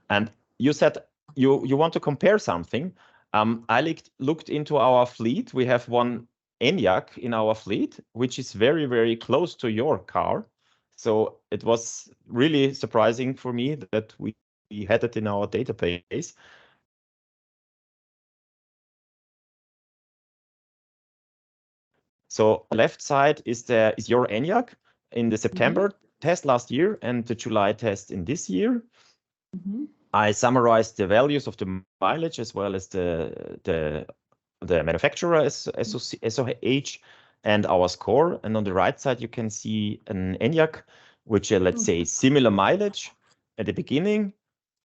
And you said you want to compare something. I looked into our fleet. We have one ENIAC in our fleet, which is very, very close to your car. So it was really surprising for me that we had it in our database. So left side is your ENIAC in the September test last year and the July test in this year. I summarized the values of the mileage as well as the manufacturer SOH and our score. And on the right side, you can see an ENIAC, which let's say similar mileage at the beginning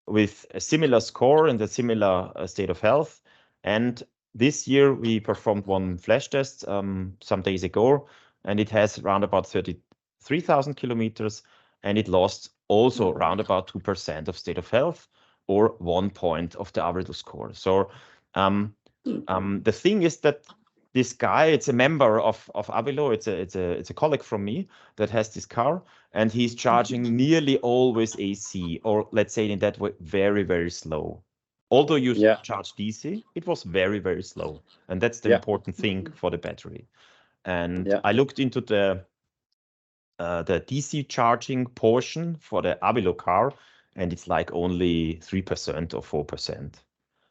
with a similar score and a similar state of health. And this year we performed one flash test some days ago, and it has around about 33,000 kilometers, and it lost also around about 2% of state of health or 1 point of the AVILOO score. So the thing is that this guy, it's a member of AVILOO, it's a colleague from me that has this car, and he's charging nearly always AC, or let's say in that way, very, very slow. Although you charge DC, it was very, very slow. And that's the important thing for the battery. And I looked into the DC charging portion for the AVILOO car, and it's like only 3% or 4%.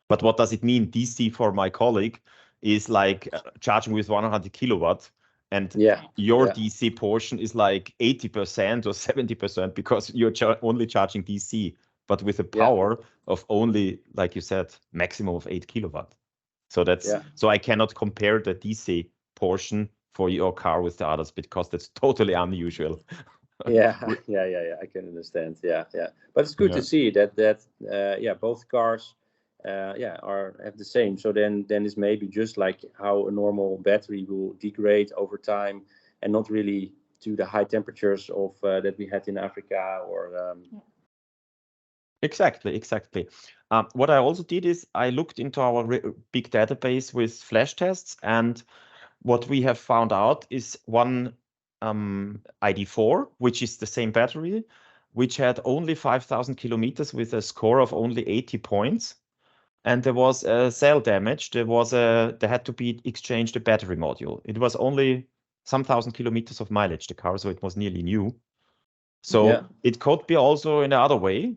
But what does it mean? DC for my colleague is like charging with 100 kilowatt, and your DC portion is like 80% or 70% because you're only charging DC, but with a power of only, like you said, maximum of 8 kilowatt. So that's so I cannot compare the DC portion for your car with the others because that's totally unusual. I can understand. But it's good to see that both cars have the same. So then it's maybe just like how a normal battery will degrade over time and not really to the high temperatures of that we had in Africa or Exactly. What I also did is I looked into our big database with flash tests, and what we have found out is one ID4, which is the same battery, which had only 5,000 kilometers with a score of only 80 points. And there was a cell damage. There had to be exchanged a battery module. It was only some thousand kilometers of mileage, the car, so it was nearly new. So it could be also in the other way,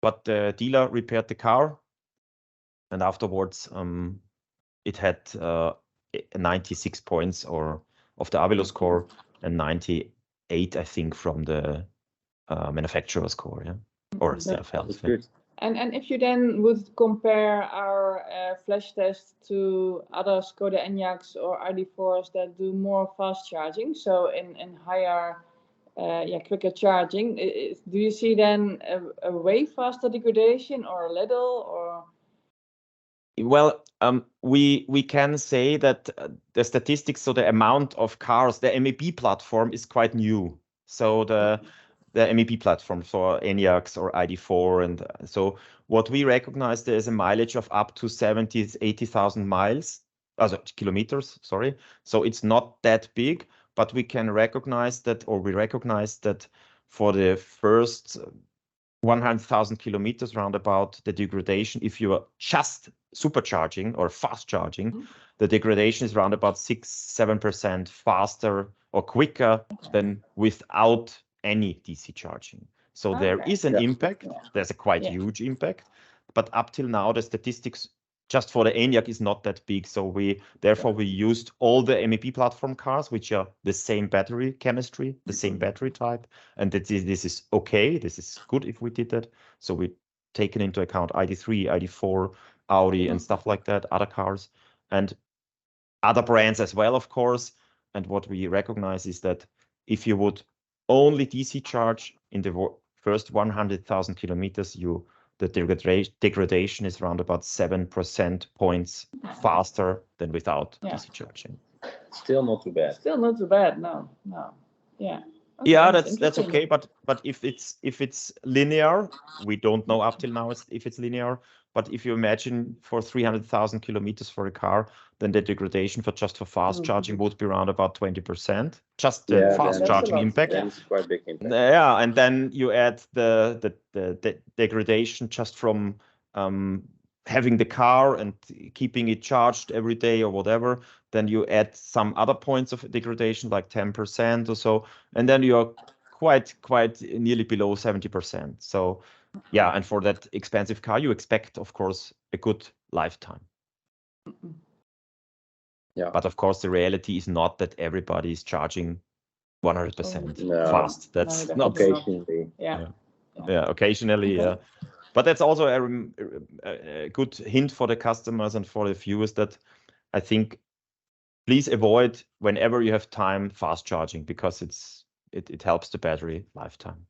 but the dealer repaired the car, and afterwards it had 96 points of the AVILOO score and 98, I think, from the manufacturer score, or state of health. And if you then would compare our flash test to other Skoda Enyaqs or ID4s that do more fast charging, so in higher, quicker charging, do you see then a way faster degradation or a little, or? Well, we can say that the statistics, so the amount of cars, the MEB platform is quite new. So the MEB platform for ENIACs or ID4. And so what we recognize, there is a mileage of up to 80,000 kilometers, sorry. So it's not that big, but we can recognize that, or we recognize that for the first 100,000 kilometers roundabout, the degradation, if you are just supercharging or fast charging, the degradation is around about 6-7% faster or quicker than without any DC charging. So there is an impact. There's a quite huge impact, but up till now the statistics just for the ENIAC is not that big. So therefore we used all the MEB platform cars, which are the same battery chemistry, the same battery type, and this is okay. This is good if we did that. So we taken into account ID3, ID4, Audi, and stuff like that, other cars, and other brands as well, of course. And what we recognize is that if you would only DC charge in the first 100,000 kilometers, the degradation is around about 7% points faster than without DC charging. Still not too bad. Still not too bad, no. Yeah. Okay, yeah, that's okay. But if it's linear, we don't know up till now if it's linear. But if you imagine for 300,000 kilometers for a car, then the degradation for fast charging would be around about 20%. Just the fast charging impact. That's quite a big impact. Yeah, and then you add the degradation just from having the car and keeping it charged every day or whatever. Then you add some other points of degradation, like 10% or so, and then you're quite nearly below 70%. So yeah, and for that expensive car, you expect, of course, a good lifetime. Yeah. But of course, the reality is not that everybody is charging 100% fast. That's not occasionally. Yeah, occasionally. Okay. But that's also a good hint for the customers and for the viewers that I think please avoid, whenever you have time, fast charging, because it helps the battery lifetime.